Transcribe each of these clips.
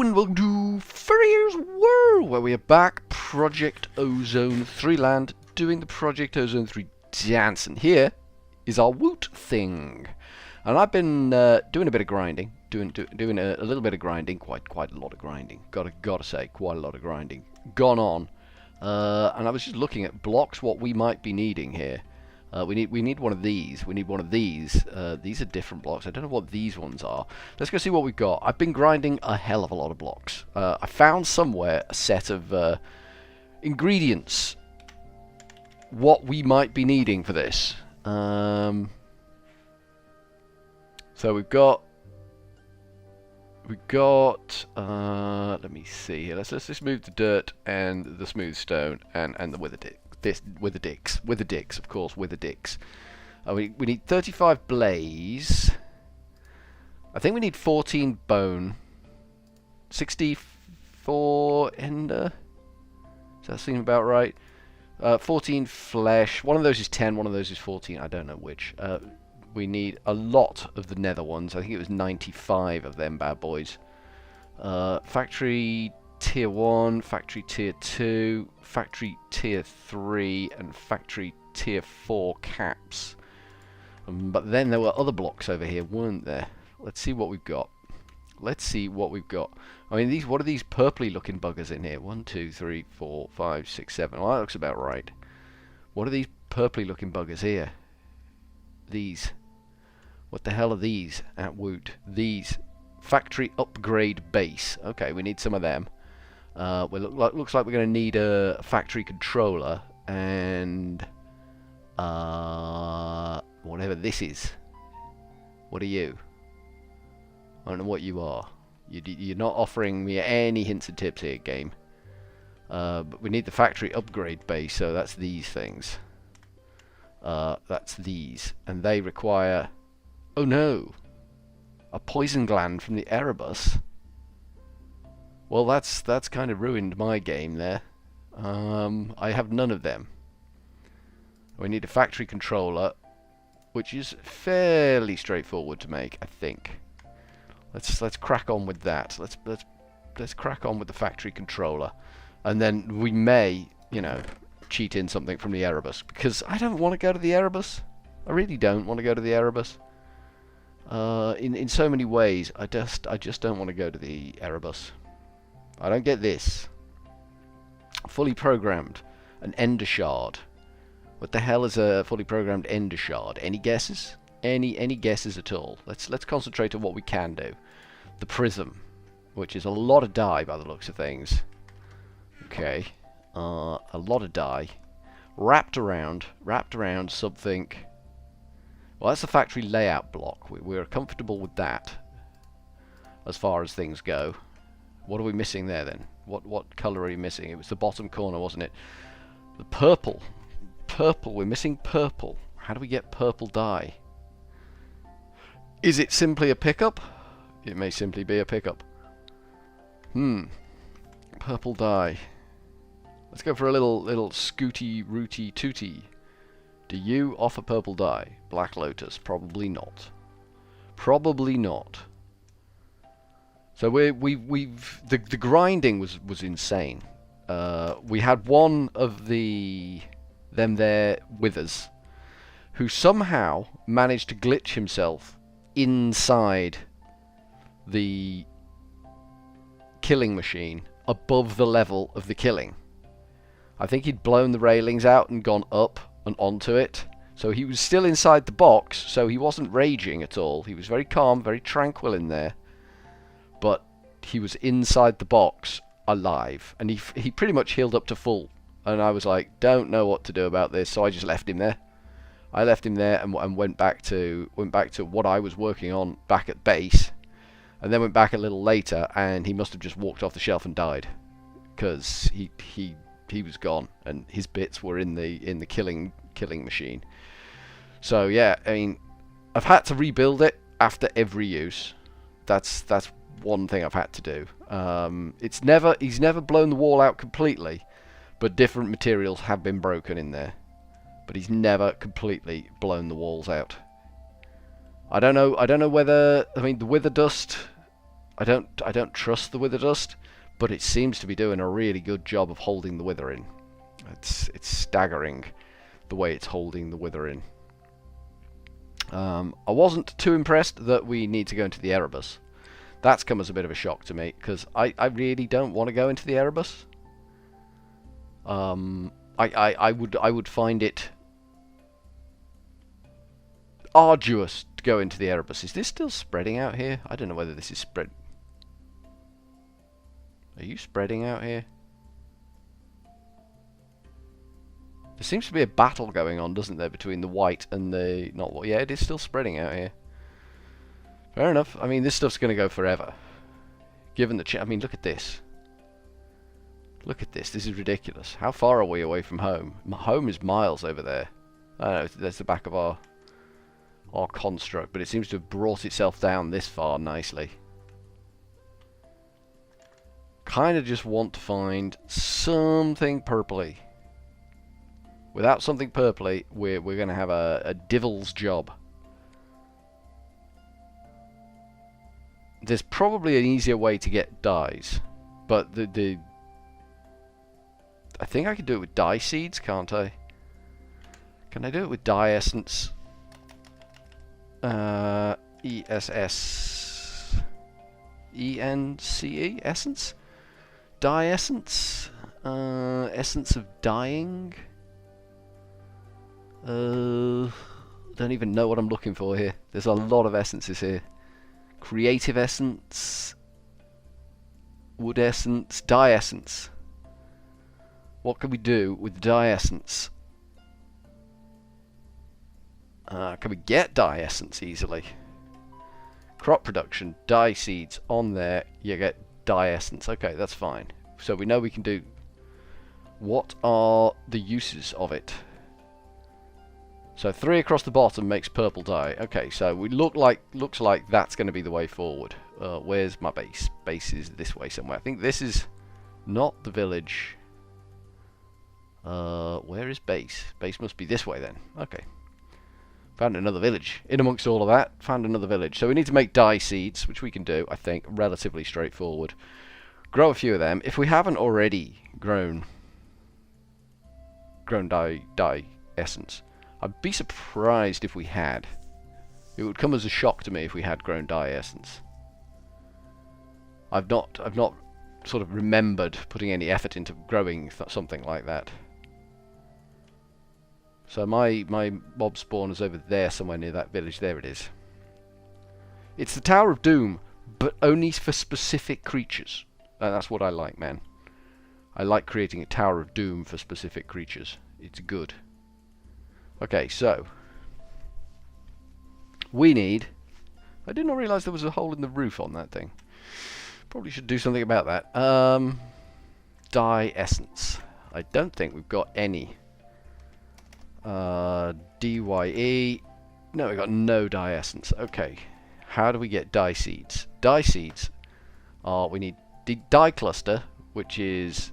and welcome to Furryearsworld, where we are back, Project Ozone 3 land, doing the Project Ozone 3 dance, and here is our woot thing. And I've been doing a bit of grinding, doing a little bit of grinding, quite a lot of grinding, gotta say, quite a lot of grinding, gone on, and I was just looking at blocks, what we might be needing here. We need one of these. We need one of these. These are different blocks. I don't know what these ones are. Let's go see what we've got. I've been grinding a hell of a lot of blocks. I found somewhere a set of ingredients. What we might be needing for this. So we've got. Let me see here. Let's just move the dirt and the smooth stone and the wither dicks. Wither dicks, of course, wither dicks. We need 35 blaze. I think we need 14 bone. 64 ender. Does that seem about right? 14 flesh. One of those is 10, one of those is 14. I don't know which. We need a lot of the nether ones. I think it was 95 of them bad boys. Factory Tier 1, Factory Tier 2, Factory Tier 3, and Factory Tier 4 caps. But then there were other blocks over here, weren't there? Let's see what we've got. Let's see what we've got. I mean, what are these purpley looking buggers in here? 1, 2, 3, 4, 5, 6, 7. Well, that looks about right. What are these purpley looking buggers here? These. What the hell are these at Woot? These. Factory upgrade base. Okay, we need some of them. Looks like we're going to need a factory controller and whatever this is. What are you? I don't know what you are. You're not offering me any hints and tips here, game. But we need the factory upgrade base, so that's these things. That's these, and they require. Oh no! A poison gland from the Erebus. Well, that's kind of ruined my game there. I have none of them. We need a factory controller, which is fairly straightforward to make, I think. Let's crack on with that. Let's crack on with the factory controller, and then we may, you know, cheat in something from the Erebus, because I don't want to go to the Erebus. I really don't want to go to the Erebus. In so many ways, I just don't want to go to the Erebus. I don't get this. Fully programmed. An ender shard. What the hell is a fully programmed ender shard? Any guesses? Any guesses at all? Let's concentrate on what we can do. The prism, which is a lot of dye by the looks of things. Okay. A lot of dye. Wrapped around something. Well, that's the factory layout block. We're comfortable with that as far as things go. What are we missing there then? What colour are you missing? It was the bottom corner, wasn't it? The purple. Purple. We're missing purple. How do we get purple dye? Is it simply a pickup? It may simply be a pickup. Purple dye. Let's go for a little scooty rooty tooty. Do you offer purple dye? Black Lotus. Probably not. Probably not. So the grinding was insane. We had one of them there withers who somehow managed to glitch himself inside the killing machine above the level of the killing. I think he'd blown the railings out and gone up and onto it. So he was still inside the box, so he wasn't raging at all. He was very calm, very tranquil in there. But he was inside the box, alive, and he pretty much healed up to full. And I was like, don't know what to do about this, so I just left him there. I left him there and went back to what I was working on back at base, and then went back a little later, and he must have just walked off the shelf and died, because he was gone, and his bits were in the killing machine. So yeah, I mean, I've had to rebuild it after every use. That's one thing I've had to do. He's never blown the wall out completely, but different materials have been broken in there. But he's never completely blown the walls out. I don't know whether, I mean, the wither dust I don't trust the wither dust, but it seems to be doing a really good job of holding the wither in. It's staggering the way it's holding the wither in. I wasn't too impressed that we need to go into the Erebus. That's come as a bit of a shock to me, because I really don't want to go into the Erebus. I would find it arduous to go into the Erebus. Is this still spreading out here? I don't know whether this is spread. Are you spreading out here? There seems to be a battle going on, doesn't there, between the white and the not white. Yeah, it is still spreading out here. Fair enough. I mean, this stuff's going to go forever. Given the I mean, look at this. Look at this. This is ridiculous. How far are we away from home? My home is miles over there. I know, there's the back of our construct, but it seems to have brought itself down this far nicely. Kind of just want to find something purpley. Without something purpley, we're going to have a devil's job. There's probably an easier way to get dyes, but I think I can do it with dye seeds, can't I? Can I do it with dye essence? ESS ENCE essence? Dye essence? Essence of dyeing? Don't even know what I'm looking for here. There's a lot of essences here. Creative essence, wood essence, dye essence. What can we do with dye essence? Can we get dye essence easily? Crop production, dye seeds on there. You get dye essence. Okay, that's fine. So we know we can do. What are the uses of it? So 3 across the bottom makes purple dye. Okay, so we looks like that's going to be the way forward. Where's my base? Base is this way somewhere. I think this is not the village. Where is base? Base must be this way then. Okay. Found another village. In amongst all of that, found another village. So we need to make dye seeds, which we can do, I think, relatively straightforward. Grow a few of them. If we haven't already grown dye essence, I'd be surprised if we had. It would come as a shock to me if we had grown dye essence. I've not sort of remembered putting any effort into growing something like that. So my mob spawn is over there somewhere near that village. There it is. It's the Tower of Doom, but only for specific creatures. And that's what I like, man. I like creating a Tower of Doom for specific creatures. It's good. Okay, so we need. I did not realise there was a hole in the roof on that thing. Probably should do something about that. Dye essence. I don't think we've got any. DYE. No, we've got no dye essence. Okay, how do we get dye seeds? Dye seeds are, we need dye cluster, which is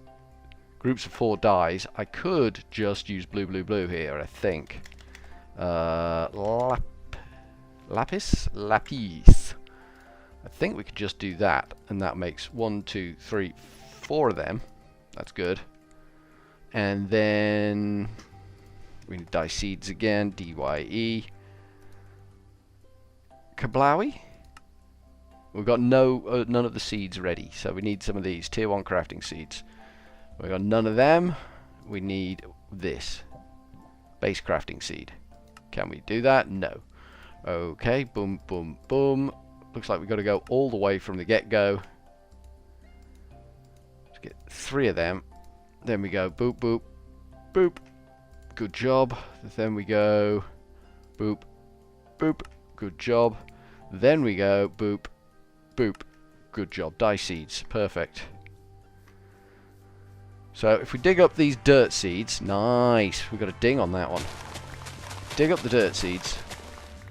groups of 4 dyes. I could just use blue here, I think. Lapis. I think we could just do that, and that makes 1, 2, 3, 4 of them. That's good. And then we need dye seeds again. DYE. Kablawi. We've got none of the seeds ready, so we need some of these tier 1 crafting seeds. We've got none of them. We need this base crafting seed. Can we do that? No. Okay, boom, boom, boom. Looks like we've got to go all the way from the get-go. Let's get 3 of them. Then we go boop, boop, boop. Good job. Then we go boop, boop. Good job. Then we go boop, boop. Good job. Dye seeds. Perfect. So if we dig up these dirt seeds, nice. We've got a ding on that one. Dig up the dirt seeds,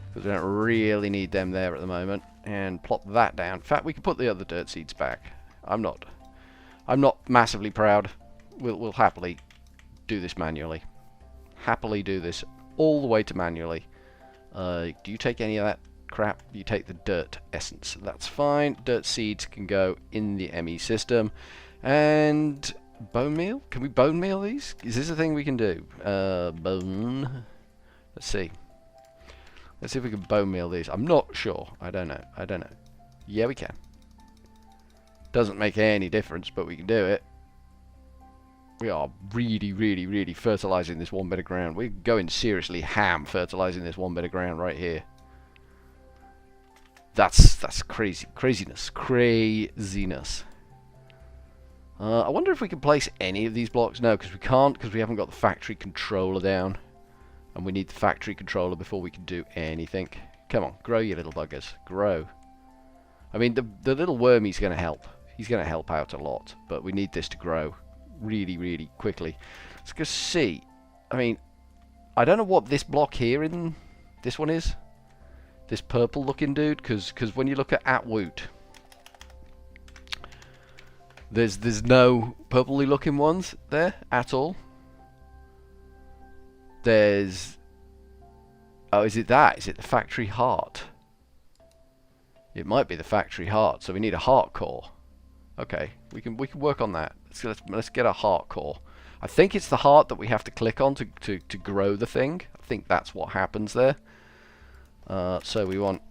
because we don't really need them there at the moment, and plop that down. In fact, we can put the other dirt seeds back. I'm not massively proud. We'll happily do this manually. Happily do this all the way to manually. Do you take any of that crap. You take the dirt essence. That's fine. Dirt seeds can go in the ME system. And bone meal? Can we bone meal these? Is this a thing we can do? Bone. Let's see. Let's see if we can bone meal these. I'm not sure. I don't know. I don't know. Yeah, we can. Doesn't make any difference, but we can do it. We are really, really, really fertilizing this one bit of ground. We're going seriously ham fertilizing this one bit of ground right here. That's crazy. Craziness. I wonder if we can place any of these blocks. No, because we can't, because we haven't got the factory controller down. And we need the factory controller before we can do anything. Come on, grow, you little buggers. Grow. I mean, the little wormy's going to help. He's going to help out a lot. But we need this to grow really, really quickly. Let's go see. I mean, I don't know what this block here in this one is. This purple looking dude. Because when you look at Woot, there's no purpley looking ones there at all. There's... Oh, is it that? Is it the factory heart? It might be the factory heart, so we need a heart core. Okay, we can work on that. Let's get a heart core. I think it's the heart that we have to click on to grow the thing. I think that's what happens there. So we want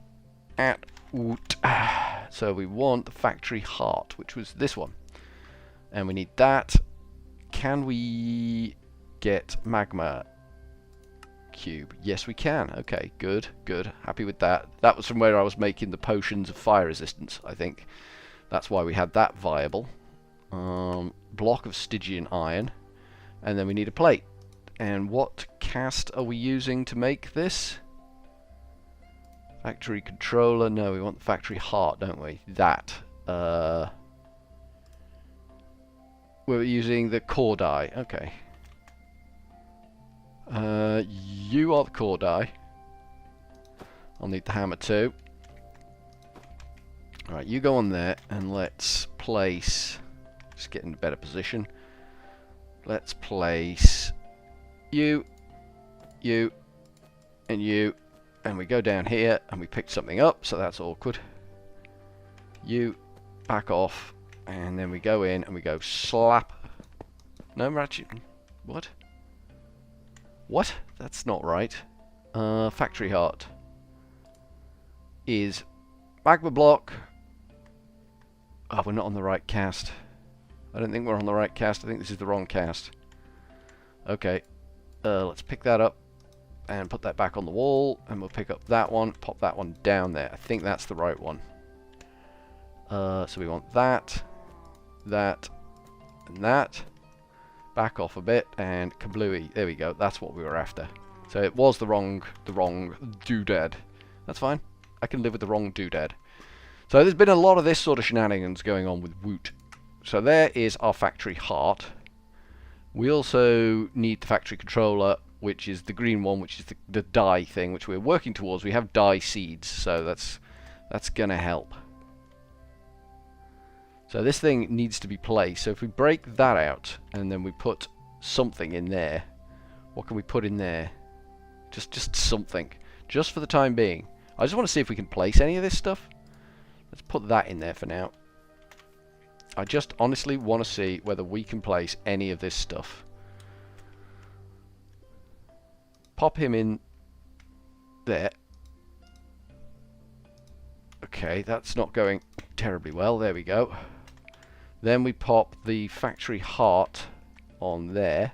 so we want the factory heart, which was this one. And we need that. Can we get magma cube? Yes, we can. Okay, good, good. Happy with that. That was from where I was making the potions of fire resistance, I think. That's why we had that viable. Block of Stygian iron. And then we need a plate. And what cast are we using to make this? Factory controller. No, we want the factory heart, don't we? That. We're using the core die. Okay. You are the core die. I'll need the hammer too. Alright, you go on there and let's place... Just get in a better position. Let's place you, and you, and we go down here and we pick something up, so that's awkward. You, back off, and then we go in and we go slap. No, ratchet. What? What? That's not right. Factory heart is magma block. Oh, we're not on the right cast. I don't think we're on the right cast. I think this is the wrong cast. Okay. Let's pick that up and put that back on the wall, and we'll pick up that one, pop that one down there. I think that's the right one. So we want that, that, and that. Back off a bit, and kablooey. There we go. That's what we were after. So it was the wrong doodad. That's fine. I can live with the wrong doodad. So there's been a lot of this sort of shenanigans going on with Woot. So there is our factory heart. We also need the factory controller, which is the green one, which is the dye thing, which we're working towards. We have dye seeds, so that's gonna help. So this thing needs to be placed. So if we break that out and then we put something in there, what can we put in there? Just something, just for the time being. I just want to see if we can place any of this stuff. Let's put that in there for now. I just honestly want to see whether we can place any of this stuff. Pop him in there. Okay, that's not going terribly well. There we go. Then we pop the factory heart on there,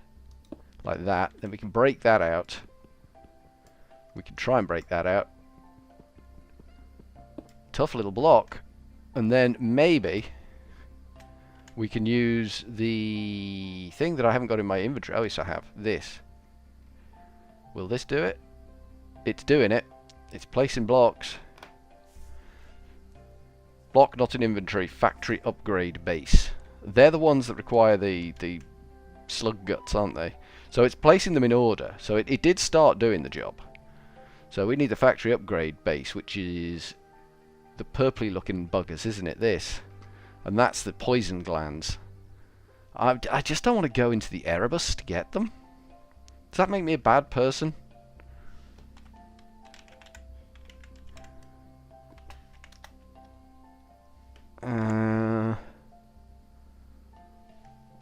like that. Then we can break that out. We can try and break that out. Tough little block. And then maybe we can use the thing that I haven't got in my inventory. Oh, yes, I have. This. Will this do it? It's doing it. It's placing blocks. Block not in inventory. Factory upgrade base. They're the ones that require the slug guts, aren't they? So it's placing them in order. So it did start doing the job. So we need the factory upgrade base, which is the purpley looking buggers, isn't it? This. And that's the poison glands. I just don't want to go into the Erebus to get them. Does that make me a bad person?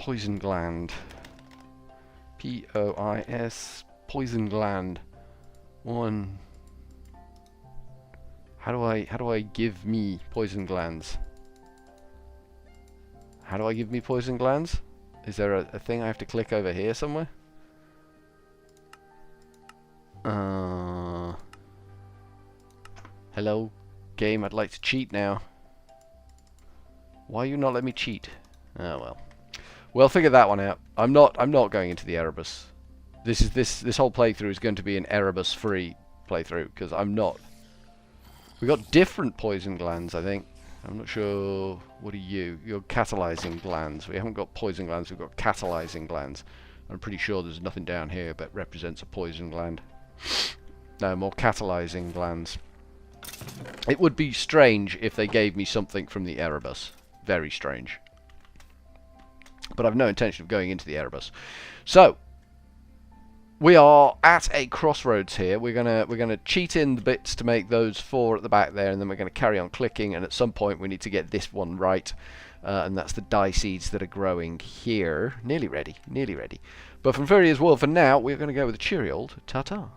Poison gland. P-O-I-S. Poison gland. 1. How do I give me poison glands? How do I give me poison glands? Is there a thing I have to click over here somewhere? Hello, game. I'd like to cheat now. Why are you not letting me cheat? Oh well. We'll figure that one out. I'm not going into the Erebus. This whole playthrough is going to be an Erebus free playthrough because I'm not. We got different poison glands, I think. I'm not sure. What are you? You're catalyzing glands. We haven't got poison glands. We've got catalyzing glands. I'm pretty sure there's nothing down here that represents a poison gland. No, more catalyzing glands. It would be strange if they gave me something from the Erebus. Very strange. But I've no intention of going into the Erebus. So we are at a crossroads here. We're gonna cheat in the bits to make those 4 at the back there, and then we're gonna carry on clicking. And at some point we need to get this one right, and that's the dye seeds that are growing here. Nearly ready, nearly ready. But from Furryearsworld for now, we're gonna go with a cheery old ta-ta.